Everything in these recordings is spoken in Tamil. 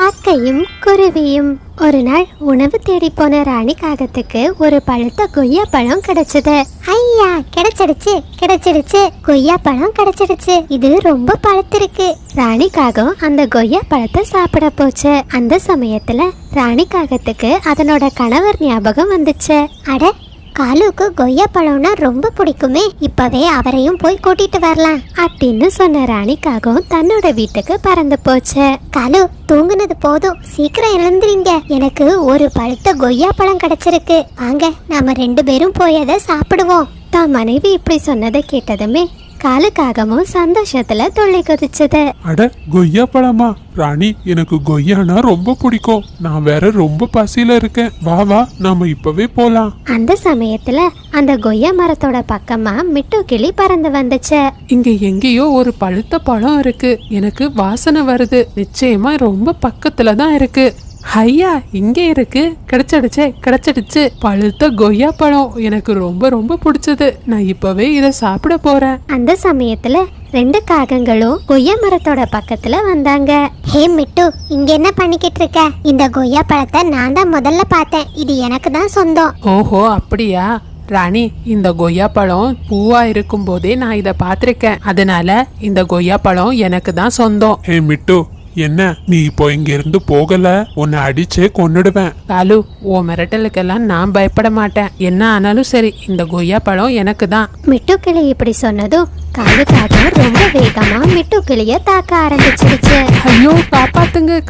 காக்கையும் குருவியும். ஒரு நாள் உணவு தேடி போன ராணி காகத்துக்கு ஒரு பழுத்த கொய்யா பழம் கிடைச்சது. ஐயா, கிடைச்சிடுச்சு கொய்யா பழம் கிடைச்சிடுச்சு. இது ரொம்ப பழுத்திருக்கு. ராணி காகம் அந்த கொய்யா பழத்தை சாப்பிட போச்சு. அந்த சமயத்துல ராணி காகத்துக்கு அதனோட கணவர் ஞாபகம் வந்துச்சு. அட, காலுக்கு கொய்யா பழம்னா ரொம்ப பிடிக்குமே, இப்பவே அவரையும் போய் கூட்டிட்டு வரலாம் அப்படின்னு சொன்ன ராணி காகம் தன்னோட வீட்டுக்கு பறந்து போச்சு. காலு, தூங்குனது போதும், சீக்கிரம் எழுந்துறீங்க. எனக்கு ஒரு பழுத்த கொய்யா பழம் கிடைச்சிருக்கு. வாங்க, நாம 2 பேரும் போய் அதை சாப்பிடுவோம். தான் மனைவி இப்படி சொன்னதை கேட்டதுமே காலுக்காகவும் சந்தோஷத்துல துள்ளி குதிச்சது. அட, கொய்யா பழமா? ராணி, எனக்கு கொய்யானா ரொம்ப பிடிக்கும். நான் வேற ரொம்ப பசியில இருக்கேன். வா வா, நாம இப்பவே போலாம். அந்த சமயத்துல அந்த கொய்யா மரத்தோட பக்கமா மிட்டு கிளி பறந்து வந்துச்சு. இங்க எங்கேயோ ஒரு பழுத்த பழம் இருக்கு. எனக்கு வாசனை வருது. நிச்சயமா ரொம்ப பக்கத்துல தான் இருக்கு. ஐயா, இங்கே இருக்கு. கிடைச்சிடுச்சு பழுத்த கொய்யா பழம். எனக்கு ரொம்ப ரொம்ப பிடிச்சது. நான் இப்பவே இதை சாப்பிட போறேன். அந்த சமயத்துல 2 காகங்களும் கொய்யா மரத்தோட பக்கத்துல வந்தாங்க. ஹே மிட்டு, இங்க என்ன பண்ணிக்கிட்டு இருக்க? இந்த கொய்யா பழத்தை நான் தான் முதல்ல பார்த்தேன். இது எனக்கு தான் சொந்தம். ஓஹோ, அப்படியா ராணி? இந்த கொய்யா பழம் பூவா இருக்கும் போதே நான் இத பாத்திருக்கேன். அதனால இந்த கொய்யா பழம் எனக்கு தான் சொந்தம். ஹே மிட்டு, என்ன நீ இப்போ இங்க இருந்து போகல? உன்னை அடிச்சே கொன்னுடுவேன். காலு, ஓ மிரட்டலுக்கெல்லாம் நான் பயப்பட மாட்டேன். என்ன ஆனாலும் சரி, இந்த கொய்யா பழம் எனக்கு தான். மிட்டு கிளி இப்படி சொன்னதும் காலுக்காக ரொம்ப வேகமா மிட்டு கிளிய தாக்க ஆரம்பிச்சிருச்சு. ஐயோ,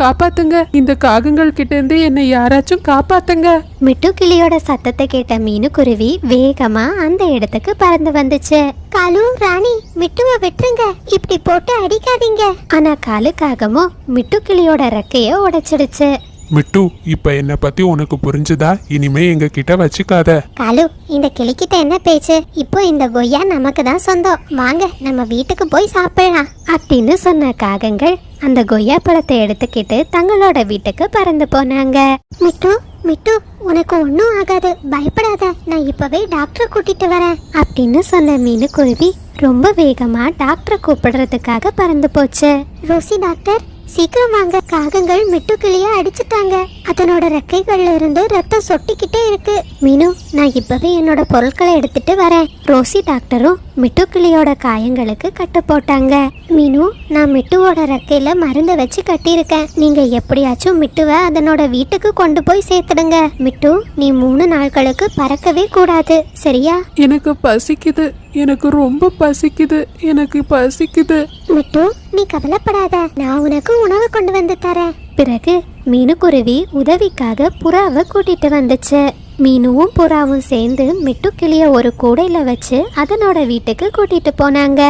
காப்பாத்துங்க. இந்த காகங்கள் கிட்ட இருந்து என்னை யாராச்சும் காப்பாத்துங்க. மிட்டு கிளியோட சத்தத்தை கேட்ட மீனுக்குருவி வேகமா அந்த இடத்துக்கு பறந்து வந்துச்சு. காலு, ராணி, மிட்டுவை விட்டுருங்க, இப்படி போட்டு அடிக்காதீங்க. ஆனா காலுக்காகமும் மிட்டு கிளியோட ரெக்கைய உடைச்சிடுச்சு. மிட்டு, இப்ப என்ன பத்தி உனக்கு புரிஞ்சுதா? இனிமே எங்க கிட்ட வச்சுக்காத. காலு, இந்த கிளிக்கிட்ட என்ன பேச்சு? இப்போ இந்த கொய்யா நமக்கு தான் சொந்தம். வாங்க, நம்ம வீட்டுக்கு போய் சாப்பிடலாம் அப்படின்னு சொன்ன காகங்கள் அந்த கொய்யா பழத்தை எடுத்துக்கிட்டு தங்களோட வீட்டுக்கு பறந்து போனாங்க. மிட்டு, உனக்கு ஒன்னும் ஆகாது, பயப்படாத. நான் இப்பவே டாக்டரை கூட்டிட்டு வரேன் அப்படின்னு சொன்ன மீனுக்குருவி ரொம்ப வேகமா டாக்டரை கூப்பிடுறதுக்காக பறந்து போச்சு. ரோசி டாக்டர், சீக்கிரம் வாங்க. காகங்கள் மிட்டு கிளிய அடிச்சுட்டாங்க. அதனோட ரெக்கைகள்ல இருந்து ரத்தம் சொட்டிக்கிட்டே இருக்கு. மீனு, நான் இப்பவே என்னோட பொருட்களை எடுத்துட்டு வரேன். ரோசி டாக்டரும் மிட்டு கிளியோட காயங்களுக்கு கட்டு போட்டாங்க. மீனு, நான் மிட்டுவோட ரெக்கையில மருந்த வச்சு கட்டியிருக்கேன். நீங்க எப்படியாச்சும் மிட்டுவை அதனோட வீட்டுக்கு கொண்டு போய் சேர்த்துடுங்க. மிட்டு, நீ 3 நாட்களுக்கு பறக்கவே கூடாது, சரியா? எனக்கு பசிக்குது. எனக்கு ரொம்ப பசிக்குது. மிட்டு, நீ கவலைப்படாத, நான் உனக்கு உணவு கொண்டு வந்து தரேன். பிறகு மீனுக்குருவி உதவிக்காக புறாவை கூட்டிட்டு வந்துச்சு. மீனுவும் புறாவும் சேர்ந்து மிட்டு கிளிய ஒரு கூடையில வச்சு அதனோட வீட்டுக்கு கூட்டிட்டு போனாங்க.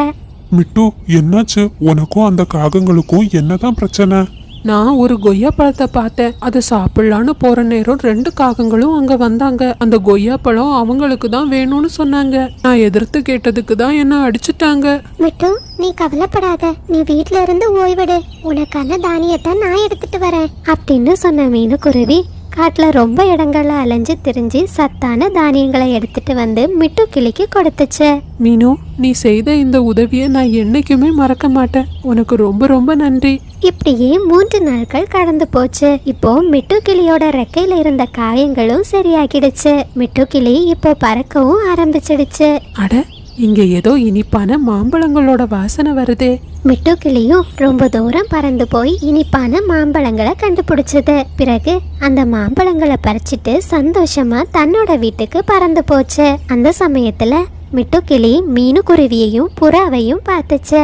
மிட்டு, என்னாச்சு? உனக்கும் அந்த காகங்களுக்கும் என்னதான் பிரச்சனை? நான் ஒரு கொய்யா பழத்தை பார்த்தேன். அதை சாப்பிடலான்னு போற நேரம் 2 காகங்களும் அங்க வந்தாங்க. அந்த கொய்யா பழம் அவங்களுக்கு தான் வேணும்னு சொன்னாங்க. நான் எதிர்த்து கேட்டதுக்கு தான் என்ன அடிச்சுட்டாங்க. மிட்டு, நீ கவலைப்படாத, நீ வீட்ல இருந்து ஓய்விடு. உனக்கான தானியத்தை நான் எடுத்துட்டு வரேன் அப்படின்னு சொன்ன மீனுக்குருவி காட்டுல ரொம்ப இடங்கள்ல அலைஞ்சு திரிஞ்சு சத்தான தானியங்களை எடுத்துட்டு வந்து மிட்டு கிளிக்கு கொடுத்துச்சு. மீனு, நீ செய்த இந்த உதவியை நான் என்னைக்குமே மறக்க மாட்டேன். உனக்கு ரொம்ப ரொம்ப நன்றி. இப்படியே 3 நாட்கள் கடந்து போச்சு. இப்போ மிட்டு கிளியோட ரெக்கையில இருந்த காயங்களும் சரியாகிடுச்சு. மிட்டு கிளி இப்போ பறக்கவும் ஆரம்பிச்சிடுச்சு. அட, இங்க ஏதோ இனிப்பான மாம்பழங்களோட வாசனை வருதே. மிட்டு கிளியும் ரொம்ப தூரம் பறந்து போய் இனிப்பான மாம்பழங்களை கண்டுபிடிச்சது. பிறகு அந்த மாம்பழங்களை பறிச்சிட்டு சந்தோஷமா தன்னோட வீட்டுக்கு பறந்து போச்சு. அந்த சமயத்துல மிட்டு கிளி மீனுக்குருவியையும் புறாவையும் பார்த்துச்சு.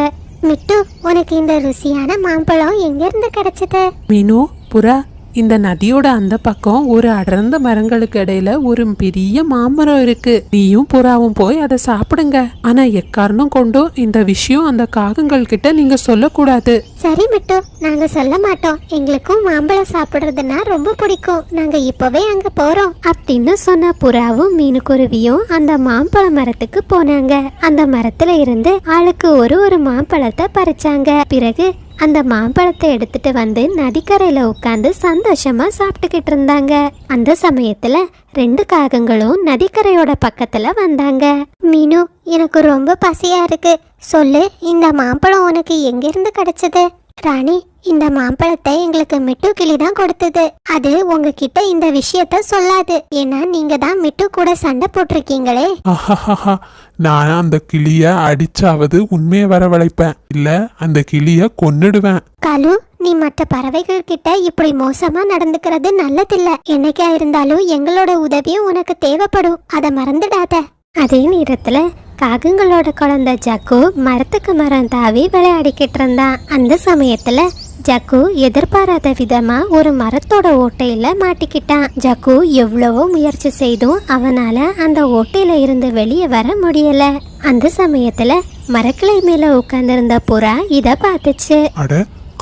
மிட்டு, உனக்கு இந்த ருசியான மாம்பழம் எங்க இருந்து கிடைச்சது? மீனு, புறா, இந்த நதியோட அந்த பக்கம் ஒரு அடர்ந்த மரங்களுக்கு இடையில ஒரு பெரிய மாமரம் இருக்கு. நீயும் புறாவும் போய் அதை சாப்பிடுங்க. ஆனா எக்காரணம் கொண்டும் இந்த விஷயம் அந்த காகங்கள் கிட்ட நீங்க சொல்லக்கூடாது. சரி மிட்டு, நாங்க சொல்ல மாட்டோம். எங்களுக்கும் மாம்பழம் சாப்பிடுறதுன்னா ரொம்ப பிடிக்கும். நாங்க இப்பவே அங்க போறோம் அப்படின்னு சொன்ன புறாவும் மீனுக்குருவியும் அந்த மாம்பழ மரத்துக்கு போனாங்க. அந்த மரத்துல இருந்து ஆளுக்கு ஒரு மாம்பழத்தை பறிச்சாங்க. பிறகு அந்த மாம்பழத்தை எடுத்துட்டு வந்து நதிக்கரையில உட்கார்ந்து சந்தோஷமா சாப்பிட்டுக்கிட்டு இருந்தாங்க. அந்த சமயத்துல 2 காகங்களும் நதிக்கரையோட பக்கத்துல வந்தாங்க. மீனு, எனக்கு ரொம்ப பசியா இருக்கு. சொல்லு, இந்த மாம்பழம் உனக்கு எங்க இருந்து கிடைச்சது? ராணி, இந்த மாம்பழத்தை எங்களுக்கு மிட்டு கிளி தான் கொடுத்தது. அது உங்ககிட்ட இந்த விஷயத்த சொல்லாது, ஏன்னா நீங்க தான் மிட்டு கூட சண்டை போட்டிருக்கீங்களே. ஆஹாஹா, நான் அந்த கிளிய அடிச்சாவது உண்மையை வரவழைப்பேன், இல்ல அந்த கிளிய கொன்னுடுவேன். காலு, நீ மற்ற பறவைகள் கிட்ட இப்படி மோசமா நடந்துக்கிறது நல்லதில்ல. என்னைக்கா இருந்தாலும் எங்களோட உதவியும் உனக்கு தேவைப்படும், அதை மறந்துடாத. அதே நேரத்துல காகங்களோட குழந்தை ஜக்கு மரத்துக்கு மரம் தாவி விளையாடிக்கிட்டு இருந்தான். அந்த சமயத்துல ஜக்கு எதிர்பாராத விதமா ஒரு மரத்தோட ஓட்டையில மாட்டிக்கிட்டான். ஜக்கு எவ்வளவோ முயற்சி செய்தும் அவனால அந்த ஓட்டையில இருந்து வெளியே வர முடியல. அந்த சமயத்துல மரக்கிளை மேல உட்கார்ந்திருந்த புறா இத பார்த்துச்சு. அட,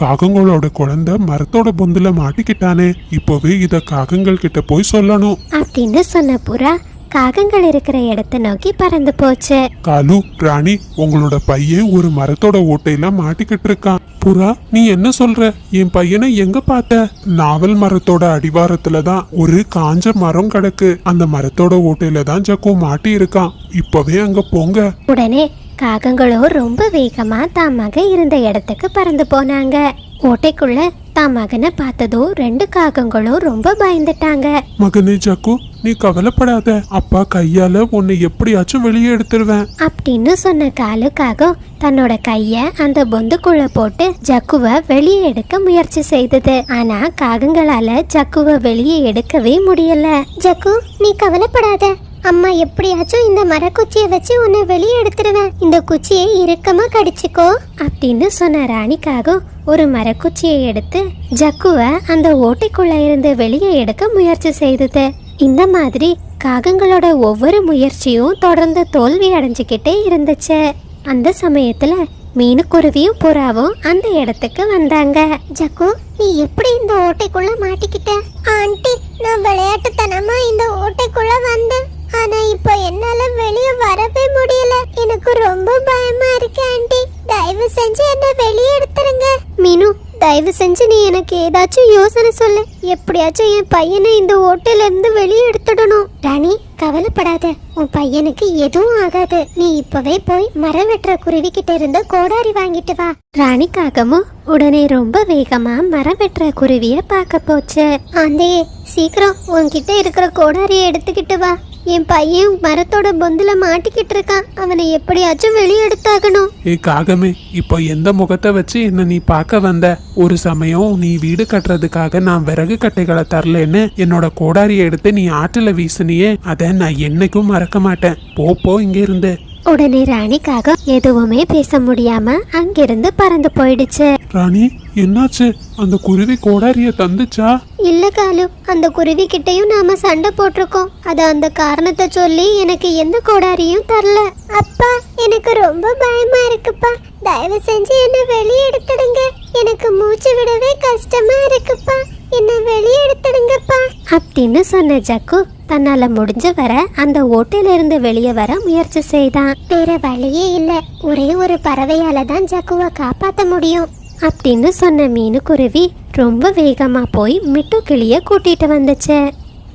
காகங்களோட குழந்தை மரத்தோட பொந்துல மாட்டிக்கிட்டானே, இப்போவே இத காகங்கள் கிட்ட போய் சொல்லணும் அப்படின்னு சொன்ன புறா காகங்கள் இருக்கிற இடத்தை நோக்கி பறந்து போச்சு. காலு, ராணி, உங்களோட பையன் ஒரு மரத்தோட ஓட்டையில மாட்டிக்கிட்டு இருக்கான். புறா, நீ என்ன சொல்ற? என் பையனை எங்க பார்த்த? நாவல் மரத்தோட அடிவாரத்துல தான் ஒரு காஞ்ச மரம் கிடக்கு. அந்த மரத்தோட ஓட்டையில தான் ஜக்கு மாட்டி இருக்கான். இப்பவே அங்க போங்க. உடனே காகங்களும் ரொம்ப வேகமா தான் மகன் இருந்த இடத்துக்கு பறந்து போனாங்க. ஓட்டைக்குள்ள தான் மகனை பார்த்ததும் 2 காகங்களும் ரொம்ப பயந்துட்டாங்க. மகனே ஜக்கு, நீ கவலைப்படாத, அப்பா கையால உன்னை எப்படியாச்சும் வெளியே எடுத்துருவேன் அப்படின்னு சொன்ன காகம் தன்னோட கைய அந்த பொந்துக்குள்ள போட்டு ஜக்குவை வெளியே எடுக்க முயற்சி செய்தது. ஆனா காகங்களால ஜக்குவை வெளியே எடுக்கவே முடியல. ஜக்கு, நீ கவலைப்படாத, அம்மா எப்படியாச்சும் இந்த மரக்குச்சியை வச்சு உன்னை வெளியே எடுத்துருவேன். இந்த குச்சியை இறுக்கமா கடிச்சுக்கோ அப்படின்னு சொன்ன ராணிக்காகவும் ஒரு மரக்குச்சியை எடுத்து ஜக்குவை அந்த ஓட்டைக்குள்ள இருந்து வெளியே எடுக்க முயற்சி செய்தது. இந்த மாதிரி காகங்களோட ஒவ்வொரு முயற்சியும் தொடர்ந்து தோல்வி அடைஞ்சுக்கிட்டே இருந்துச்சு. அந்த சமயத்துல மீனுக்குருவியும் புறாவும் அந்த இடத்துக்கு வந்தாங்க. ஜக்கு, நீ எப்படி இந்த ஓட்டைக்குள்ள மாட்டிக்கிட்ட? ஆண்டி, நான் விளையாட்டுத்தனமா இந்த ஓட்டைக்குள்ள வந்தேன். ஆனா இப்போ என்னால வெளியே வரவே முடியல. எனக்கு ரொம்ப பயமா இருக்கு ஆண்டி. தயவு செஞ்சு என்ன வெளியே எடுத்துருங்க. மீனு, தயவு செஞ்சு நீ எனக்கு ஏதாச்சும் யோசனை சொல்லு. எப்படியாச்சும் என் பையனை இந்த ஓட்டையில இருந்து வெளியே எடுத்துடணும். ராணி, கவலைப்படாத, உன் பையனுக்கு எதுவும் ஆகாது. நீ இப்பவே போய் மரம் வெட்டுற குருவி கிட்ட இருந்து கோடாரி வாங்கிட்டு வா. ராணிக்காகமும் உடனே ரொம்ப வேகமா மரம் வெட்டுற குருவிய பார்க்க போச்சு. ஆந்தே, சீக்கிரம் உன்கிட்ட இருக்கிற கோடாரியை எடுத்துக்கிட்டு வா. என் பையன் மரத்தோட பொந்துல மாட்டிக்கிட்டு இருக்கான். அவனை எப்படியாச்சும் வெளியே எடுத்தாகணும். ஏ காகமே, இப்போ எந்த முகத்தை வச்சு என்ன நீ பார்க்க வந்த? ஒரு சமயம் நீ வீடு கட்டுறதுக்காக நான் விறகு கட்டைகளை தரலன்னு என்னோட கோடாரியை எடுத்து நீ ஆற்றுல வீசினியே, அதை நான் என்னைக்கும் மறக்க மாட்டேன். போ இங்க இருந்து. உடனே ராணிக்காக எதுவுமே பேச முடியாம அங்கிருந்து பறந்து போயிடுச்சு. ராணி, என்னாச்சு? அந்த குருவி கோடாரிய தந்துச்சா? இல்ல காலு, அந்த குருவி கிட்டையும் நாம சண்டை போட்டிருக்கோம். அது அந்த காரணத்தை சொல்லி எனக்கு எந்த கோடாரியும் தரல. அப்பா, எனக்கு ரொம்ப பயமா இருக்குப்பா. தயவு செஞ்சு என்ன வெளியே எடுத்துடுங்க. எனக்கு மூச்சு விடவே கஷ்டமா இருக்குப்பா. என்ன வெளியே எடுத்துடுங்கப்பா அப்படின்னு சொன்ன ஜக்கு தன்னால முடிஞ்ச வர அந்த ஓட்டையில இருந்து வெளியே வர முயற்சி செய்தான். வேற வழியே இல்ல, ஒரே ஒரு பறவையால தான் ஜக்குவை காப்பாத்த முடியும் அப்படின்னு சொன்ன மீனுக்குருவி ரொம்ப வேகமா போய் மிட்டு கிளிய கூட்டிட்டு வந்துச்சு.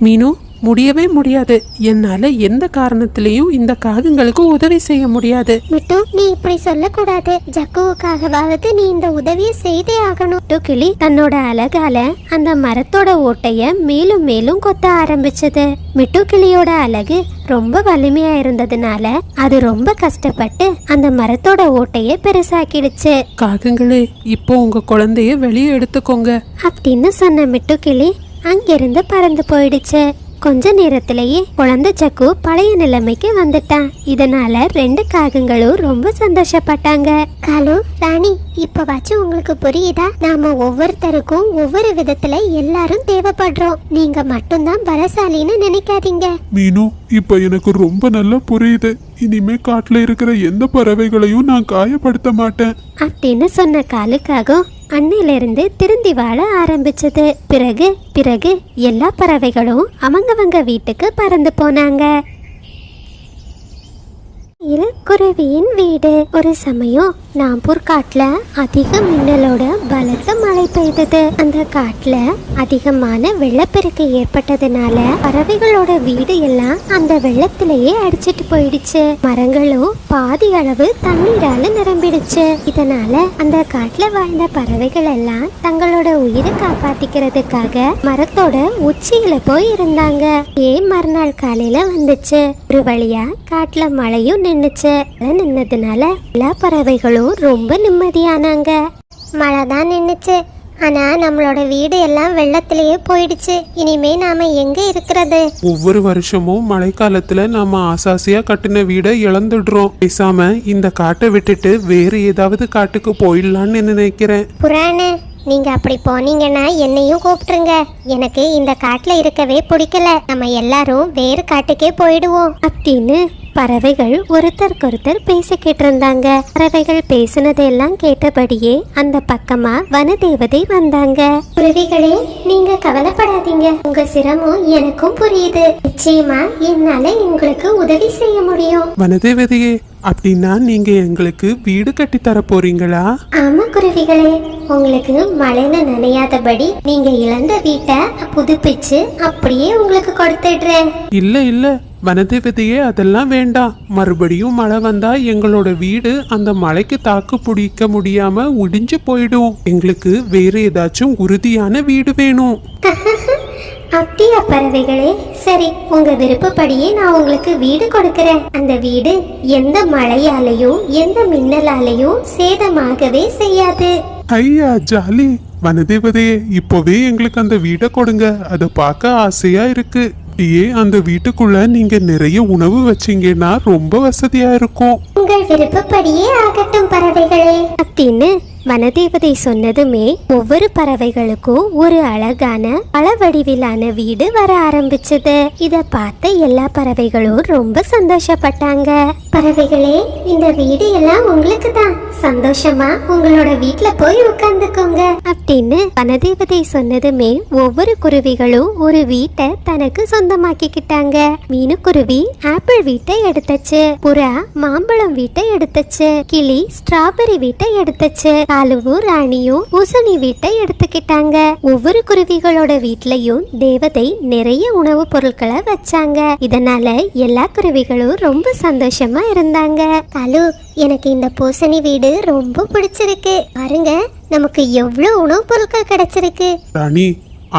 மீனு, முடியவே முடியாது. என்னால எந்த காரணத்திலையும் இந்த காகங்களுக்கு உதவி செய்ய முடியாது. மிட்டு, நீ இப்படி சொல்லக்கூடாது. ஜக்குவுக்காகவாவது நீ இந்த உதவியை செய்தே ஆகணும். மிட்டு கிளி தன்னோட அழகால அந்த மரத்தோட ஓட்டைய மேலும் மேலும் கொத்த ஆரம்பிச்சது. மிட்டு கிளியோட அழகு ரொம்ப வலிமையா இருந்ததுனால அது ரொம்ப கஷ்டப்பட்டு அந்த மரத்தோட ஓட்டைய பெருசாக்கிடுச்சு. காகங்களே, இப்போ உங்க குழந்தைய வெளியே எடுத்துக்கோங்க அப்படின்னு சொன்ன மிட்டு கிளி அங்கிருந்து பறந்து போயிடுச்சு. கொஞ்ச நேரத்திலேயே குழந்தை ஜக்கு பழைய நிலைமைக்கு வந்துட்டான். இதனால 2 காகங்களும் ரொம்ப சந்தோஷப்பட்டாங்க. காலு, ராணி, இப்பவாச்சும் உங்களுக்கு புரியுதா? நாம ஒவ்வொருத்தருக்கும் ஒவ்வொரு விதத்துல எல்லாரும் தேவைப்படுறோம். நீங்க மட்டும்தான் பலசாலின்னு நினைக்காதீங்க. மீனு, இப்ப எனக்கு ரொம்ப நல்லா புரியுது. இனிமே காட்டுல இருக்கிற எந்த பறவைகளையும் நான் காயப்படுத்த மாட்டேன் அப்படின்னு சொன்ன காலுக்காக அன்னையிலிருந்து திருந்தி வாழ ஆரம்பிச்சது. பிறகு எல்லா பறவைகளும் அவங்கவங்க வீட்டுக்கு பறந்து போனாங்க. குருவியின் வீடு. ஒரு சமயம் நாம்பூர் காட்டுல அதிக மின்னலோட பலத்த மழை பெய்தது. அந்த காட்டுல அதிகமான வெள்ளப்பெருக்கு ஏற்பட்டதுனால பறவைகளோட வீடு எல்லாம் அந்த வெள்ளத்திலேயே அடிச்சிட்டு போயிடுச்சு. மரங்களும் பாதி அளவு தண்ணீரால நிரம்பிடுச்சு. இதனால அந்த காட்டுல வாழ்ந்த பறவைகள் எல்லாம் தங்களோட உயிரை காப்பாத்திக்கிறதுக்காக மரத்தோட உச்சியில போய் இருந்தாங்க. மறுநாள் காலையில வந்துச்சு. ஒரு வழியா காட்டுல மழையும் நின்னுச்சு. நின்னதுனால எல்லா பறவைகளும் ரொம்ப நிம்மதியானாங்க. மழை தான் நின்னுச்சு, ஆனா நம்மளோட வீடு எல்லாம் வெள்ளத்திலேயே போயிடுச்சு. இனிமே நாம எங்க இருக்கிறது? ஒவ்வொரு வருஷமும் மழைக்காலத்துல நாம ஆசாசியா கட்டின வீடை இழந்துடுறோம். பேசாம இந்த காட்டை விட்டுட்டு வேற ஏதாவது காட்டுக்கு போயிடலான்னு நினைக்கிறேன். புராண, நீங்க அப்படி போனீங்கன்னா என்னையும் கூப்பிட்டுருங்க. எனக்கு இந்த காட்டுல இருக்கவே பிடிக்கல. நம்ம எல்லாரும் வேறு காட்டுக்கே போயிடுவோம் அப்படின்னு பறவைகள் ஒருத்தருக்கொருத்தர் பேசிக்கிட்டு இருந்தாங்க. பறவைகள் பேசினதெல்லாம் கேட்டபடியே அந்த பக்கமா வனதேவதை வந்தாங்க. குருவிகளே, நீங்க கவலைப்படாதீங்க. உங்க சிரமம் எனக்கும் புரியுது. நிச்சயமா என்னால உங்களுக்கு உதவி செய்ய முடியும். வனதேவதையே, அப்படின்னா நீங்க எங்களுக்கு வீடு கட்டி தர போறீங்களா? ஆமா குருவிகளே, உங்களுக்கு மழையில நனையாதபடி நீங்க இழந்த வீட்டை புதுப்பிச்சு அப்படியே உங்களுக்கு கொடுத்துடுறேன். இல்ல வனதேவதையே, அதெல்லாம் வேண்டாம். மறுபடியும் மழை வந்தா எங்களோட வீடு அந்த மழைக்கு தாக்கு பிடிக்க முடியாம உடிஞ்சு போயிடும். எங்களுக்கு வேற ஏதாச்சும் உறுதியான வீடு வேணும். அப்படியா பறவைகளே? சரி, உங்க விருப்பப்படியே நான் உங்களுக்கு வீடு கொடுக்கறேன். அந்த வீடு எந்த மழையாலையும் எந்த மின்னலாலையும் சேதமாகவே செய்யாது. ஐயா ஜாலி. வனதேவதையே, இப்போவே எங்களுக்கு அந்த வீடை கொடுங்க. அதை பார்க்க ஆசையா இருக்கு. அந்த வீட்டுக்குள்ள நீங்க நிறைய உணவு வச்சீங்கன்னா ரொம்ப வசதியா இருக்கும். உங்கள் விருப்பப்படியே ஆகட்டும் பறவைகளே அப்படின்னு வனதேவதை சொன்னதுமே ஒவ்வொரு பறவைகளுக்கும் ஒரு அழகான பல வடிவிலான வீடு வர ஆரம்பிச்சது. இத பார்த்த எல்லா பறவைகளும் ரொம்ப சந்தோஷப்பட்டாங்க. பறவைகளே, இந்த வீடு எல்லாம் உங்களுக்கு தான். சந்தோஷமா உங்களோட வீட்டுல போய் உட்கார்ந்துக்கோங்க அப்படின்னு வனதேவதை சொன்னதுமே ஒவ்வொரு குருவிகளும் ஒரு வீட்டை தனக்கு சொந்தமாக்கிக்கிட்டாங்க. மீனுக்குருவி ஆப்பிள் வீட்டை எடுத்துச்சு. புறா மாம்பழம் வீட்டை எடுத்துச்சு. கிளி ஸ்ட்ராபெரி வீட்டை எடுத்துச்சு. காலுவும் ராணியும் பூசணி வீட்டை எடுத்துக்கிட்டாங்க. ஒவ்வொரு குருவிகளோட வீட்லயும் தேவதை நிறைய உணவு பொருட்களை வச்சாங்க. இதனால எல்லா குருவிகளும் ரொம்ப சந்தோஷமா இருந்தாங்க. காலு, எனக்கு இந்த பூசணி வீடு ரொம்ப பிடிச்சிருக்கு. பாருங்க, நமக்கு எவ்வளவு உணவு பொருட்கள் கிடைச்சிருக்கு. ராணி,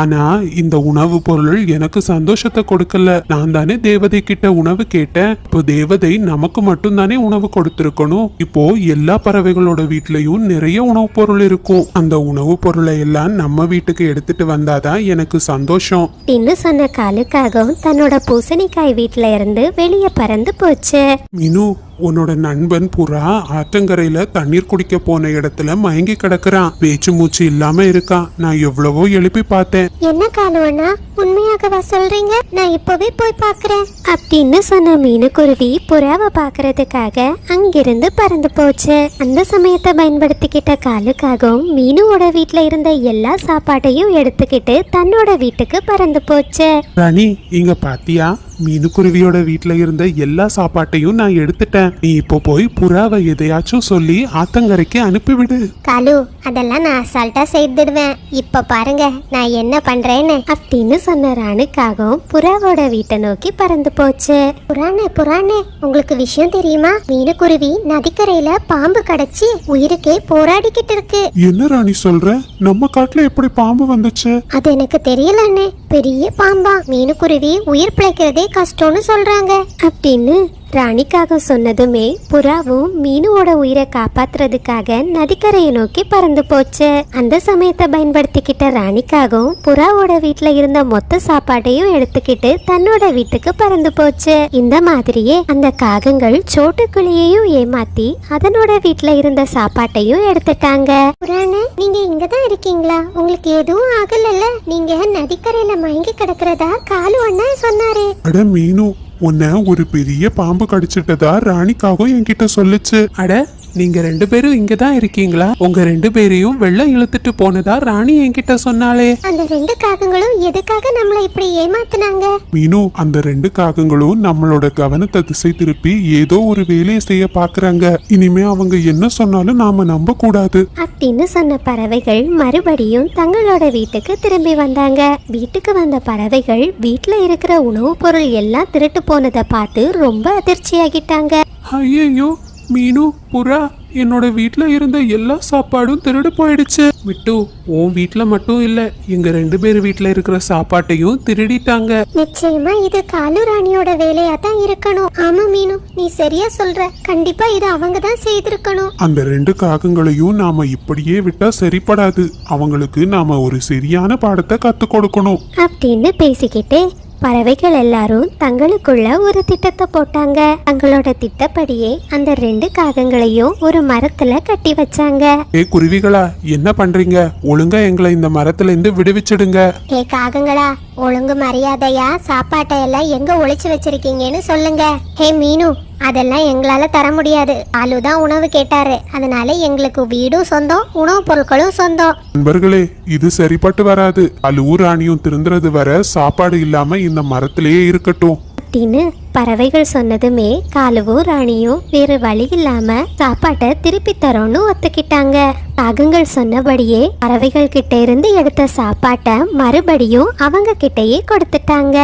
ஆனா இந்த உணவு பொருள் எனக்கு சந்தோஷத்தை கொடுக்கல. நான் தானே தேவதை கிட்ட உணவு கேட்டேன். இப்போ தேவதை நமக்கு மட்டும் தானே உணவு கொடுத்திருக்கணும். இப்போ எல்லா பறவைகளோட வீட்லயும் நிறைய உணவு பொருள் இருக்கும். அந்த உணவு பொருளை எல்லாம் நம்ம வீட்டுக்கு எடுத்துட்டு வந்தாதான் எனக்கு சந்தோஷம் அப்படின்னு சொன்ன காலுக்காகவும் தன்னோட பூசணிக்காய் வீட்டுல இருந்து வெளியே பறந்து போச்சு. மீனு, உன்னோட நண்பன் புறா ஆற்றங்கரையில தண்ணீர் குடிக்க போன இடத்துல மயங்கி கிடக்குறான். பேச்சு மூச்சு இல்லாம இருக்கான். நான் எவ்வளவோ எழுப்பி பார்த்தேன். என்ன காலுவனா, உண்மையாகவா சொல்றீங்க? நான் இப்பவே போய் பாக்குறேன் அப்படின்னு சொன்ன மீனுக்குருவி புறாவை பாக்குறதுக்காக அங்கிருந்து பறந்து போச்சு. அந்த சமயத்தை பயன்படுத்திக்கிட்ட காலுக்காகவும் மீனுவோட வீட்டுல இருந்த எல்லா சாப்பாட்டையும் எடுத்துக்கிட்டு தன்னோட வீட்டுக்கு பறந்து போச்சு. ராணி, இங்க பாத்தியா? மீனுக்குருவியோட வீட்டுல இருந்த எல்லா சாப்பாட்டையும் நான் எடுத்துட்டேன். நீ இப்போ போய் புறாவை எதையாச்சும் சொல்லி ஆத்தங்கரைக்கு அனுப்பிவிடு. காலு, அதெல்லாம் நான் அசால்ட்டா செய்துடுவேன். இப்ப பாருங்க நான் என்ன பண்றேன்னு அப்படின்னு சொன்ன ராணுக்காகவும் புறாவோட வீட்டை நோக்கி பறந்து போச்சு. புராணே, உங்களுக்கு விஷயம் தெரியுமா? மீனுக்குருவி நதிக்கரையில பாம்பு கடிச்சு உயிருக்கே போராடிக்கிட்டு இருக்கு. என்ன ராணி சொல்ற? நம்ம காட்டுல எப்படி பாம்பு வந்துச்சு? அது எனக்கு தெரியலன்னு. பெரிய பாம்பா. மீனுக்குருவி உயிர் பிழைக்கிறதே கஷ்டம்னு சொல்றாங்க அப்படின்னு ராணிக்காக சொன்னதுமே புறாவும் மீனுவோட உயிரை காப்பாத்துறதுக்காக நதிக்கரையை நோக்கி பறந்து போச்சு. அந்த சமயத்தை பயன்படுத்திக்கிட்ட ராணிக்காகவும் புறாவோட வீட்டுல இருந்த மொத்த சாப்பாட்டையும் எடுத்துக்கிட்டு தன்னோட வீட்டுக்கு பறந்து போச்சு. இந்த மாதிரியே அந்த காகங்கள் சோட்டுக்குழியையும் ஏமாத்தி அதனோட வீட்டுல இருந்த சாப்பாட்டையும் எடுத்துட்டாங்க. புராண, நீங்க இங்கதான் இருக்கீங்களா? உங்களுக்கு எதுவும் ஆகலல்ல? நீங்க நதிக்கரையில மயங்கி கிடக்கிறதா காலு அண்ணா சொன்னாரு. அட மீனு, உன்னை ஒரு பெரிய பாம்பு கடிச்சிட்டதா ராணிக்காகவும் என்கிட்ட சொல்லுச்சு. அட, நீங்க 2 பேரும் இங்கதான் இருக்கீங்களா? உங்க 2 பேரையும் வெள்ளம் இழுத்துட்டு போனதா ராணி என்கிட்ட சொன்னாலே. அந்த 2 காகங்களும் எதுக்காக நம்மளை இப்படி ஏமாத்துனாங்க? மீனு, அந்த 2 காகங்களும் நம்மளோட கவனத்தை திசை திருப்பி ஏதோ ஒரு வேலையை செய்ய பாக்குறாங்க. இனிமே அவங்க என்ன சொன்னாலும் நாம நம்ப கூடாது அப்படின்னு சொன்ன பறவைகள் மறுபடியும் தங்களோட வீட்டுக்கு திரும்பி வந்தாங்க. வீட்டுக்கு வந்த பறவைகள் வீட்டுல இருக்கிற உணவுப் பொருள் எல்லாம் திருட்டு போனதை பார்த்து ரொம்ப அதிர்ச்சியாகிட்டாங்க. ஐயோ மீனு, புறா, என்னோட வீட்ல இருந்த எல்லா சாப்பாடும் திருடு போயிடுச்சு. விட்டு, உன் வீட்ல மட்டும் இல்ல, எங்க 2 பேர் வீட்ல இருக்கிற சாப்பாட்டையும் திருடிட்டாங்க. நிச்சயமா இது காலு ராணியோட வேலையா தான் இருக்கணும். ஆமா மீனு, நீ சரியா சொல்ற. கண்டிப்பா இது அவங்க தான் செய்திருக்கணும். அந்த 2 காகங்களையும் நாம இப்படியே விட்டா சரிப்படாது. அவங்களுக்கு நாம ஒரு சரியான பாடத்தை கத்து கொடுக்கணும் அப்படின்னு பேசிக்கிட்டே பறவைகள் எல்லாரும் தங்களுக்குள்ள ஒரு திட்டத்தை போட்டாங்க. தங்களோட திட்டப்படியே அந்த 2 காகங்களையும் ஒரு மரத்துல கட்டி வச்சாங்க. ஏ குருவிகளா, என்ன பண்றீங்க? ஒழுங்கா எங்களை இந்த மரத்துல இருந்து விடுவிச்சிடுங்க. ஏ காகங்களா, ஒழுங்கு மரியாதையா சாப்பாட்டை எல்லாம் எங்க ஒளிச்சு வச்சிருக்கீங்கன்னு சொல்லுங்க. ஹே மீனு, அதெல்லாம் எங்களால தர முடியாது. ஆளுதான் உணவு கேட்டாரு. அதனால எங்களுக்கு வீடும் சொந்தம், உணவுப் பொருட்களும் சொந்தம். நண்பர்களே, இது சரிப்பட்டு வராது. அலுவூர் ராணியும் திருந்துறது வர சாப்பாடு இல்லாம இந்த மரத்திலேயே இருக்கட்டும் அப்படின்னு பறவைகள் சொன்னதுமே காலுவும் ராணியும் வேறு வழி இல்லாம சாப்பாட்டை திருப்பி தரோன்னு ஒத்துக்கிட்டாங்க. காகங்கள் சொன்னபடியே பறவைகள் கிட்ட இருந்து எடுத்த சாப்பாட்டை மறுபடியும் அவங்க கிட்டயே கொடுத்துட்டாங்க.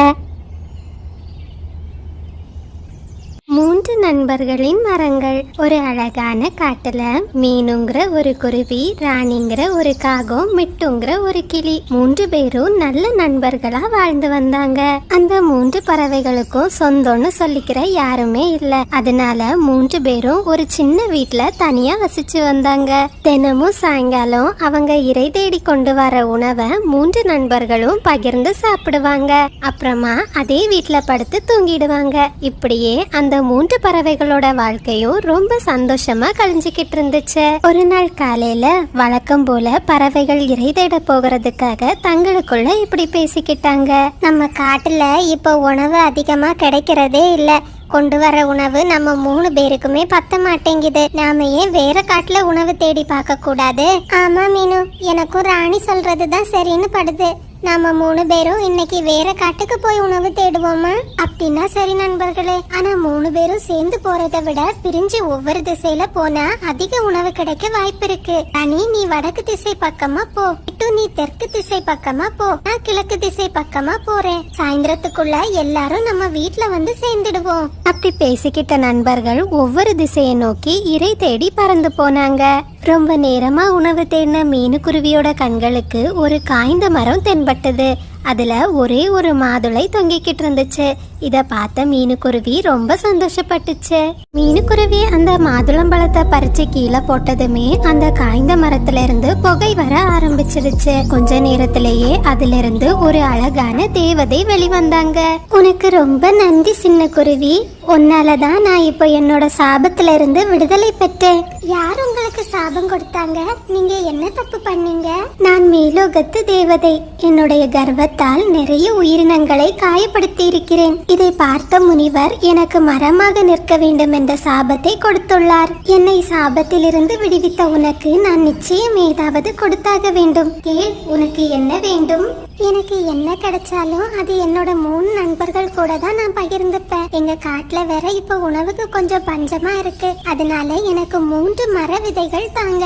3 நண்பர்களின் மரங்கள். ஒரு அழகான காட்டுல மீனுங்கிற ஒரு குருவி, ராணிங்கிற ஒரு காகம், மிட்டுங்கிற ஒரு கிளி 3 பேரும் நல்ல நண்பர்களா வாழ்ந்து வந்தாங்க. அந்த 3 பறவைகளுக்கும் சொந்தம்னு சொல்லிக்கிற யாருமே இல்ல. அதனால 3 பேரும் ஒரு சின்ன வீட்டுல தனியா வசிச்சு வந்தாங்க. தினமும் சாயங்காலம் அவங்க இறை தேடி கொண்டு வர உணவை 3 நண்பர்களும் பகிர்ந்து சாப்பிடுவாங்க. அப்புறமா அதே வீட்டுல படுத்து தூங்கிடுவாங்க. இப்படியே அந்த 3 பறவைகளோட வாழ்க்கையும் ரொம்ப சந்தோஷமா கழிஞ்சுக்கிட்டு இருந்துச்சு. ஒரு நாள் காலையில வழக்கம் போல பறவைகள் இறை தேட போகிறதுக்காக தங்களுக்குள்ள இப்படி பேசிக்கிட்டாங்க. நம்ம காட்டுல இப்ப உணவு அதிகமா கிடைக்கிறதே இல்ல. கொண்டு வர உணவு நம்ம 3 பேருக்குமே பத்த மாட்டேங்குது. நாம ஏன் வேற காட்டுல உணவு தேடி பார்க்க கூடாது? ஆமா மீனு, எனக்கும் ராணி சொல்றதுதான் சரின்னு படுது. நாம 3 பேரும் இன்னைக்கு வேற காட்டுக்கு போய் உணவு தேடுவோமா? அப்படின்னா சரி நண்பர்களே. ஆனா 3 பேரும் சேர்ந்து போறதை விட பிரிஞ்சு ஒவ்வொரு திசையில போனா அதிக உணவு கிடைக்க வாய்ப்பு இருக்கு. ராணி, நீ வடக்கு திசை பக்கமா போ. இட்டு, நீ தெற்கு திசை பக்கமா போ. நான் கிழக்கு திசை பக்கமா போறேன். சாயந்தரத்துக்குள்ள எல்லாரும் நம்ம வீட்டுல வந்து சேர்ந்துடுவோம். அப்படி பேசிக்கிட்ட நண்பர்கள் ஒவ்வொரு திசையை நோக்கி இறை தேடி பறந்து போனாங்க. ரொம்ப நேரமா உணவு தேடின மீனுக்குருவியோட கண்களுக்கு ஒரு காய்ந்த மரம் தென்பட்டது. அதுல ஒரே ஒரு மாதுளை தொங்கிக்கிட்டு இருந்துச்சு. இத பார்த்த மீனுக்குருவி ரொம்ப சந்தோஷப்பட்டுச்சு. மீனுக்குருவி அந்த மாதுளம்பழத்தை பறிச்சு கீழே போட்டதுமே அந்த காய்ந்த மரத்துல இருந்து புகை வர ஆரம்பிச்சிருச்சு. கொஞ்ச நேரத்திலேயே அதுல இருந்து ஒரு அழகான தேவதை வெளிவந்தாங்க. உனக்கு ரொம்ப நன்றி சின்ன குருவி. உன்னாலதான் நான் இப்போ என்னோட சாபத்துல இருந்து விடுதலை பெற்றேன். யார் உங்களுக்கு சாபம் கொடுத்தாங்க? நீங்க என்ன தப்பு பண்ணீங்க? நான் மேலோகத்து தேவதை. என்னுடைய கர்வத்தால் நிறைய உயிரினங்களை காயப்படுத்தி இருக்கிறேன். இதை பார்த்த முனிவர் எனக்கு மரமாக நிற்க வேண்டும் என்ற சாபத்தை கொடுத்துள்ளார். என்னை சாபத்திலிருந்து விடுவித்த உனக்கு நான் நிச்சயம் ஏதாவது கொடுத்தாக வேண்டும். கேள், உனக்கு என்ன வேண்டும்? எனக்கு என்ன கிடைச்சாலும் அது என்னோட 3 நண்பர்கள் கூட தான் நான் பகிர்ந்துப்பேன். எங்க காட்டுல வேற இப்ப உணவுக்கு கொஞ்சம் பஞ்சமா இருக்கு. அதனால எனக்கு 3 மர விதைகள் தாங்க.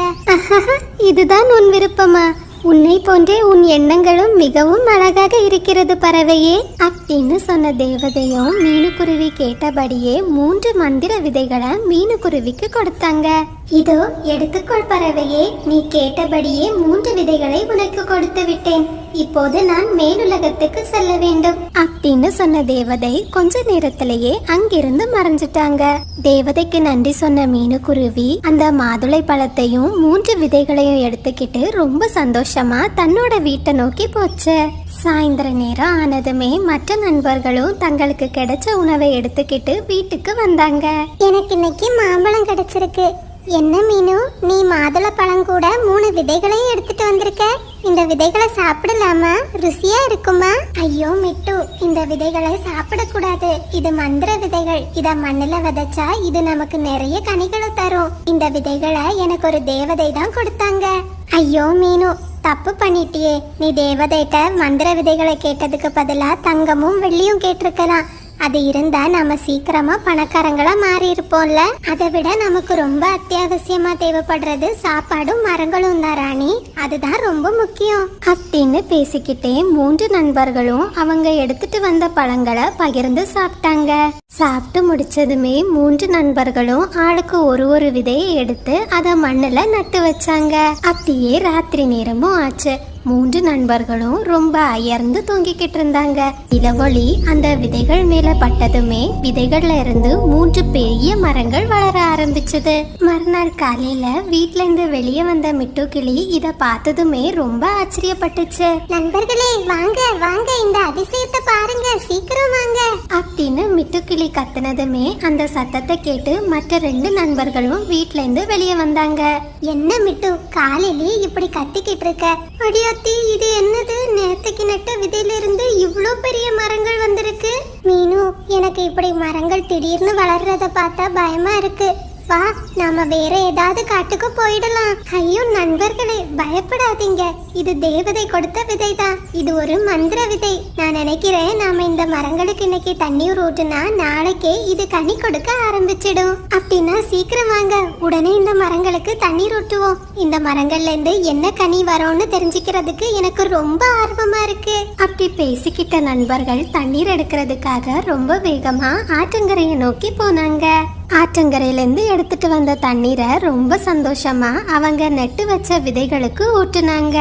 இதுதான் உன் விருப்பமா? உன்னை போன்றே உன் எண்ணங்களும் மிகவும் அழகாக இருக்கிறது பறவையே அப்படின்னு சொன்ன தேவதையும் மீனுக்குருவி கேட்டபடியே 3 மந்திர விதைகளை மீனுக்குருவிக்கு கொடுத்தாங்க. இதோ எடுத்துக்கொள் பறவையே, நீ கேட்டபடியே 3 விதைகளை உனக்கு கொடுத்து விட்டேன். இப்போது நான் மேலுலகத்துக்கு செல்ல வேண்டும் அப்படின்னு சொன்ன தேவதை கொஞ்ச நேரத்திலேயே அங்கிருந்து மறைஞ்சிட்டாங்க. தேவதைக்கு நன்றி சொன்ன மீனுக்குருவி அந்த மாதுளை பழத்தையும் 3 விதைகளையும் எடுத்துக்கிட்டு ரொம்ப சந்தோஷமா தன்னோட வீட்டை நோக்கி போச்சு. சாயந்தர நேரம் ஆனதுமே மற்ற நண்பர்களும் தங்களுக்கு கிடைச்ச உணவை எடுத்துக்கிட்டு வீட்டுக்கு வந்தாங்க. எனக்கு இன்னைக்கு மாம்பழம் கிடைச்சிருக்கு. என்ன மீனு, நீ மாதுளை பழம் கூட 3 விதைகளையும் எடுத்துட்டு வந்திருக்க? இந்த விதைகளை சாப்பிடலாமா? ருசியா இருக்குமா? ஐயோ மிட்டு, இந்த விதைகளை சாப்பிடக்கூடாது. இது மந்திர விதைகள். இத மண்ணுல விதைச்சா இது நமக்கு நிறைய கனிகளை தரும். இந்த விதைகளை எனக்கு ஒரு தேவதை தான் கொடுத்தாங்க. ஐயோ மீனு, தப்பு பண்ணிட்டியே. நீ தேவதைட்ட மந்திர விதைகளை கேட்டதுக்கு பதிலா தங்கமும் வெள்ளியும் கேட்டிருக்கலாம். அது இருந்தா நம்ம சீக்கிரமா பணக்காரங்களா மாறி இருப்போம்ல. அதை விட நமக்கு ரொம்ப அத்தியாவசியமா தேவைப்படுறது சாப்பாடும் மரங்களும் தான் ராணி. அதுதான் ரொம்ப முக்கியம் அப்படின்னு பேசிக்கிட்டே 3 நண்பர்களும் அவங்க எடுத்துட்டு வந்த பழங்களை பகிர்ந்து சாப்பிட்டாங்க. சாப்பிட்டு முடிச்சதுமே 3 நண்பர்களும் ஆளுக்கு ஒரு விதையை எடுத்து அதை மண்ணுல நட்டு வச்சாங்க. அப்படியே ராத்திரி நேரமும் ஆச்சு. 3 நண்பர்களும் ரொம்ப அயர்ந்து தூங்கிக்கிட்டு இருந்தாங்க. இளவொளி அந்த விதைகள் மேல பட்டதுமே விதைகள்ல இருந்து 3 பெரிய மரங்கள் வளர ஆரம்பிச்சது. மறுநாள் காலையில வீட்ல இருந்து வெளியே வந்த மிட்டு கிளி இத பார்த்ததுமே ரொம்ப ஆச்சரியப்பட்டுச்சு. நண்பர்களே வாங்க வாங்க, இந்த அதிசயத்தை பாருங்க, சீக்கிரம் வாங்க அப்படின்னு மிட்டு கிளி கத்துனதுமே அந்த சத்தத்தை கேட்டு மற்ற 2 நண்பர்களும் வீட்ல இருந்து வெளியே வந்தாங்க. என்ன மிட்டு, காலையிலே இப்படி கத்திக்கிட்டு இருக்க? அடியாத்தி, இது என்னது? நேத்துக்கு நட்ட விதையில இருந்து இவ்ளோ பெரிய மரங்கள் வந்திருக்கு. மீனு, எனக்கு இப்படி மரங்கள் திடீர்னு வளர்றத பார்த்தா பயமா இருக்கு. வா, நாம வேற ஏதாவது காட்டுக்கு போயிடலாம். ஐயோ நண்பர்களே, பயப்படாதீங்க. இது தேவதை கொடுத்த விதை தான். இது ஒரு மந்திர விதை. நான் நினைக்கிறேன் நாம இந்த மரங்களுக்கு இன்னைக்கு தண்ணீர் ஊட்டுனா நாளைக்கே இது கனி கொடுக்க ஆரம்பிச்சிடும். அப்படின்னா சீக்கிரம் வாங்க, உடனே இந்த மரங்களுக்கு தண்ணீர் ஊட்டுவோம். இந்த மரங்கள்ல இருந்து என்ன கனி வரும்னு தெரிஞ்சுக்கிறதுக்கு எனக்கு ரொம்ப ஆர்வமா இருக்கு. அப்படி பேசிக்கிட்ட நண்பர்கள் தண்ணீர் எடுக்கிறதுக்காக ரொம்ப வேகமா ஆற்றங்கரையை நோக்கி போனாங்க. ஆற்றங்கரையிலேருந்து எடுத்துட்டு வந்த தண்ணீரை ரொம்ப சந்தோஷமா அவங்க நட்டு வச்ச விதைகளுக்கு ஊட்டுனாங்க.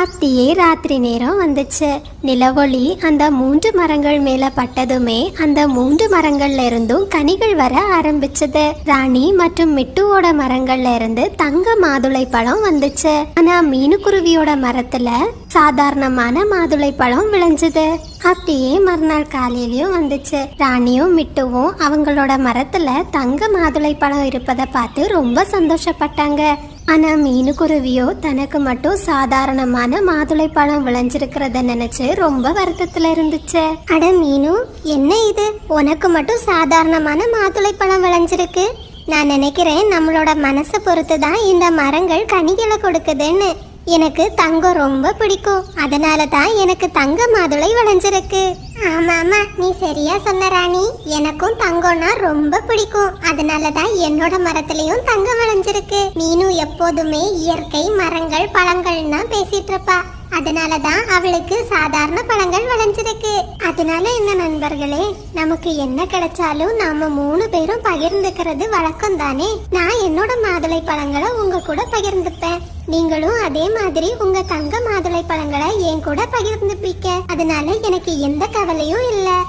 அப்படியே ராத்திரி நேரம் வந்துச்சு. நிலவொளி அந்த 3 மரங்கள் மேல பட்டதுமே அந்த 3 மரங்கள்ல இருந்தும் கனிகள் வர ஆரம்பிச்சது. ராணி மற்றும் மிட்டுவோட மரங்கள்ல இருந்து தங்க மாதுளை பழம் வந்துச்சு. ஆனா மீனுக்குருவியோட மரத்துல சாதாரணமான மாதுளை பழம் விளைஞ்சது. அப்படியே மறுநாள் காலையிலயும் வந்துச்சு. ராணியும் மிட்டுவும் அவங்களோட மரத்துல தங்க மாதுளை பழம் இருப்பதை பார்த்து ரொம்ப சந்தோஷப்பட்டாங்க. ஆனா மீனுக்குருவியோ தனக்கு மட்டும் சாதாரணமான மாதுளை பழம் விளைஞ்சிருக்கிறத நினைச்சு ரொம்ப வருத்தத்துல இருந்துச்சு. அட மீனு, என்ன இது? உனக்கு மட்டும் சாதாரணமான மாதுளை பழம் விளைஞ்சிருக்கு. நான் நினைக்கிறேன் நம்மளோட மனசை பொறுத்து தான் இந்த மரங்கள் கனிகளை கொடுக்குதுன்னு. எனக்கு தங்கம் ரொம்ப பிடிக்கும், அதனால தான் எனக்கு தங்க மாதுளை விளைஞ்சிருக்கு. ஆமாமா, நீ சரியா சொன்ன ராணி. எனக்கும் தங்கம்னா ரொம்ப பிடிக்கும், அதனால தான் என்னோட மரத்திலையும் தங்கம் விளைஞ்சிருக்கு. நீனும் எப்போதுமே இயற்கை, மரங்கள், பழங்கள் தான் பேசிட்டு இருப்பா. அதனால தான் அவளுக்கு சாதாரண பழங்கள் விளைஞ்சிருக்கு. அதனால என்ன நண்பர்களே, நமக்கு என்ன கிடைச்சாலும் நாம 3 பேரும் பகிர்ந்துக்கிறது வழக்கம் தானே. நான் என்னோட மாதுளை பழங்களை உங்க கூட பகிர்ந்துப்பேன். நீங்களும் அதே மாதிரி உங்க தங்க மாதுளை பழங்களை என் கூட பகிர்ந்துப்பீங்க. அதனால எனக்கு எந்த கவலையும் இல்லை.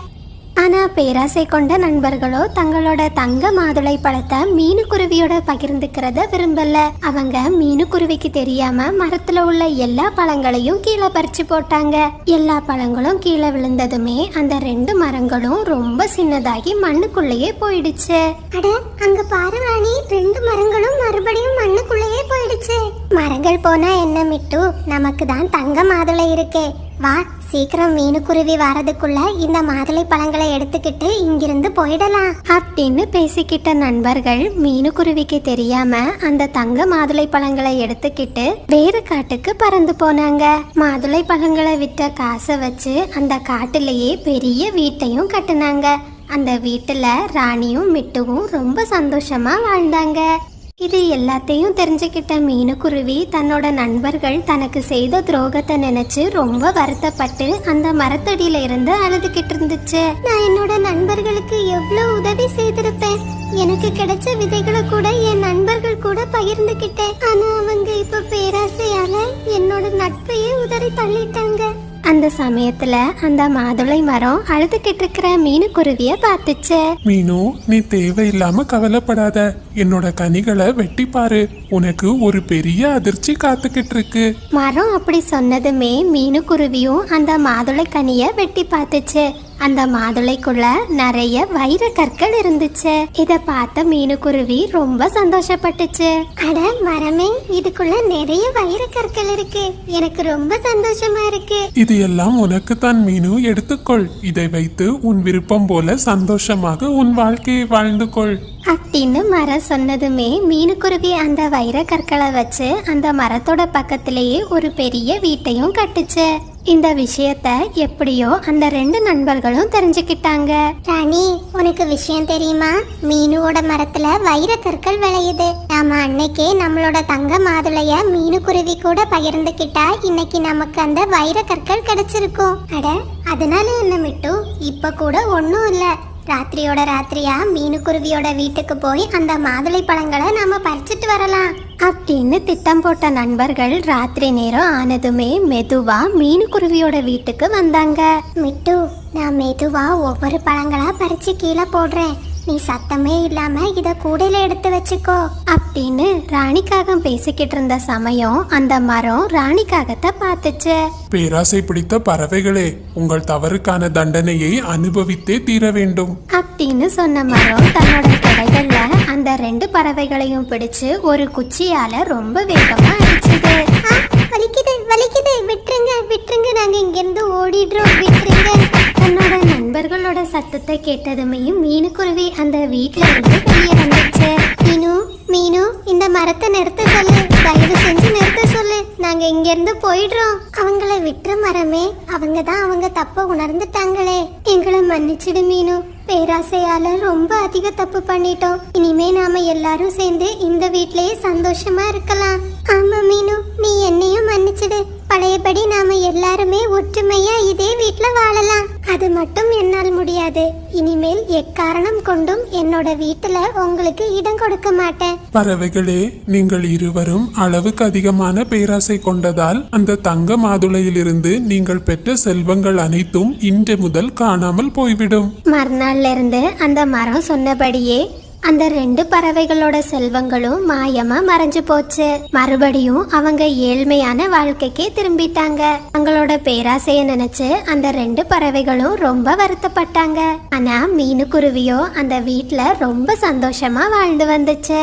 ஆனா பேராசை கொண்ட நண்பர்களோ தங்களோட தங்க மாதுளை பழத்தை மீனுக்குருவியோட பகிர்ந்துக்கிறத விரும்பல. அவங்க மீனுக்குருவிக்கு தெரியாம மரத்துல உள்ள எல்லா பழங்களையும் கீழே பறிச்சு போட்டாங்க. எல்லா பழங்களும் கீழே விழுந்ததுமே அந்த 2 மரங்களும் ரொம்ப சின்னதாகி மண்ணுக்குள்ளேயே போயிடுச்சு. அட, அங்க பாரு ராணி, 2 மரங்களும் மறுபடியும் மண்ணுக்குள்ளேயே போயிடுச்சு. மரங்கள் போனா என்ன மிட்டு, நமக்கு தான் தங்க மாதுளை இருக்கே. வா, சீக்கிரம் மீனுக்குருவி வரதுக்குள்ள இந்த மாதுளை பழங்களை எடுத்துக்கிட்டு இங்கிருந்து போயிடலாம் அப்படின்னு பேசிக்கிட்ட நண்பர்கள் மீனுக்குருவிக்கு தெரியாம அந்த தங்க மாதுளை பழங்களை எடுத்துக்கிட்டு வேறு காட்டுக்கு பறந்து போனாங்க. மாதுளை பழங்களை விற்ற காசை வச்சு அந்த காட்டுலயே பெரிய வீட்டையும் கட்டுனாங்க. அந்த வீட்டுல ராணியும் மிட்டுவும் ரொம்ப சந்தோஷமா வாழ்ந்தாங்க. இது எல்லாத்தையும் தெரிஞ்சுக்கிட்ட மீனுக்குருவி தன்னோட நண்பர்கள் தனக்கு செய்த துரோகத்தை நினைச்சு ரொம்ப வருத்தப்பட்டு அந்த மரத்தடியில இருந்து அழுதுகிட்டு இருந்துச்சு. நான் என்னோட நண்பர்களுக்கு எவ்வளவு உதவி செய்திருப்பேன். எனக்கு கிடைச்ச விதைகளை கூட என் நண்பர்கள் கூட பகிர்ந்துகிட்டேன். ஆனா அவங்க இப்ப பேராசையால என்னோட நட்பையே உதறி தள்ளிட்டாங்க. அந்த சமயத்துல அந்த மாதுளை மரம் அழுதுகிட்டு இருக்கிற மீனுக்குருவிய பார்த்துச்சு. மீனு, நீ தேவையில்லாம கவலைப்படாத. என்னோட கனிகளை வெட்டி பாரு, உனக்கு ஒரு பெரிய அதிர்ச்சி காத்துக்கிட்டு இருக்கு. மரம் அப்படி சொன்னதுமே மீனுக்குருவியும் அந்த மாதுளை கனிய வெட்டி பார்த்துச்சு. அந்த மாதுளைக்குள்ள நிறைய வைர கற்கள் இருந்துச்சு. இத பார்த்த மீனுக்குருவி ரொம்ப சந்தோஷப்பட்டுச்சு. அட மரமே, இதுக்குள்ள நிறைய வைர கற்கள் இருக்கு, எனக்கு ரொம்ப சந்தோஷமா இருக்கு. இது எல்லாம் உனக்குத்தான் மீனு, எடுத்துக்கொள். இதை வைத்து உன் விருப்பம் போல சந்தோஷமாக உன் வாழ்க்கையை வாழ்ந்து கொள் அப்படின்னு மரம் சொன்னதுமே மீனுக்குருவி அந்த வைர கற்களை வச்சு அந்த மரத்தோட பக்கத்திலேயே ஒரு பெரிய வீட்டையும் கட்டுச்சு. இந்த விஷயத்த எப்படியோ அந்த 2 நண்பர்களும் தெரிஞ்சுக்கிட்டாங்க. ராணி, உனக்கு விஷயம் தெரியுமா? மீனுவோட மரத்துல வைர கற்கள் விளையுது. நாம அன்னைக்கே நம்மளோட தங்க மாதுளைய மீனுக்குருவி கூட பகிர்ந்துக்கிட்டா இன்னைக்கு நமக்கு அந்த வைர கற்கள் கிடைச்சிருக்கும். அட, அதனால என்ன மிட்டு, இப்ப கூட ஒன்னும் இல்ல. ராத்திரியோட ராத்திரியா மீனுக்குருவியோட வீட்டுக்கு போய் அந்த மாதுளை பழங்களை நாம பறிச்சிட்டு வரலாம் அப்படின்னு திட்டம் போட்ட நண்பர்கள் ராத்திரி நேரம் ஆனதுமே மெதுவா மீனுக்குருவியோட வீட்டுக்கு வந்தாங்க. மிட்டு, நான் மெதுவா ஒவ்வொரு பழங்களா பறிச்சு கீழே போடுறேன், நீ சத்தமே இல்லாம இத கூடையில எடுத்து வச்சுக்கோ அப்படின்னு ராணிக்காகம் பேசிக்கிட்டு இருந்த சமயம் அந்த மரம் ராணிக்காகத்தை பார்த்துச்சு. பேராசை பிடித்த பறவைகளே, உங்கள் தவறுக்கான தண்டனையை அனுபவித்தே தீர வேண்டும் அப்படின்னு சொன்ன மரம் தன்னோட கடைகள்ல அந்த 2 பறவைகளையும் பிடிச்சு ஒரு குச்சியால ரொம்ப வேகமா அடிச்சுது. வலிக்குது வலிக்குது, விட்டுருங்க விட்டுருங்க, நாங்க இங்க இருந்து ஓடிடுறோம், விட்டுருங்க. தன்னோட நண்பர்களோட சத்தத்தை கேட்டதுமே மீனுக்குருவி அந்த வீட்டுல இருந்து வெளியே வந்துச்சு. மீனு மீனு, இந்த மரத்தை நிறுத்த சொல்லு, தயவு செஞ்சு நிறுத்த சொல்லு, நாங்க இங்க இருந்து போயிடுறோம். அவங்கள விட்டுற மரமே, அவங்க தான் அவங்க தப்ப உணர்ந்துட்டாங்களே, எங்களை மன்னிச்சிடு மீனு. பேராசையால ரொம்ப அதிக தப்பு பண்ணிட்டோம். இனிமே நாம எல்லாரும் சேர்ந்து இந்த வீட்லயே சந்தோஷமா இருக்கலாம். ஆமா மீனு, நீ என்னையும் மன்னிச்சிடு. பழையபடி நாம எல்லாருமே ஒற்றுமையா இதே வீட்ல வாழலாம். அது மட்டும் என்னால் முடியாது. இனிமேல் எக்காரணம் கொண்டும் என்னோட வீட்டுல உங்களுக்கு இடம் கொடுக்க மாட்டேன். பறவைகளே, நீங்கள் இருவரும் அளவுக்கு அதிகமான பேராசை கொண்டதால் அந்த தங்க மாதுளையிலிருந்து நீங்கள் பெற்ற செல்வங்கள் அனைத்தும் இன்று முதல் காணாமல் போய்விடும். மறுநாள்ல இருந்து அந்த மரம் சொன்னபடியே அந்த 2 பறவைகளோட செல்வங்களும் மாயமா மறைஞ்சு போச்சு. மறுபடியும் அவங்க ஏழ்மையான வாழ்க்கைக்கே திரும்பிட்டாங்க. அவங்களோட பேராசைய நினைச்சு அந்த 2 பறவைகளும் ரொம்ப வருத்தப்பட்டாங்க. ஆனா மீனுக்குருவியோ அந்த வீட்ல ரொம்ப சந்தோஷமா வாழ்ந்து வந்துச்சு.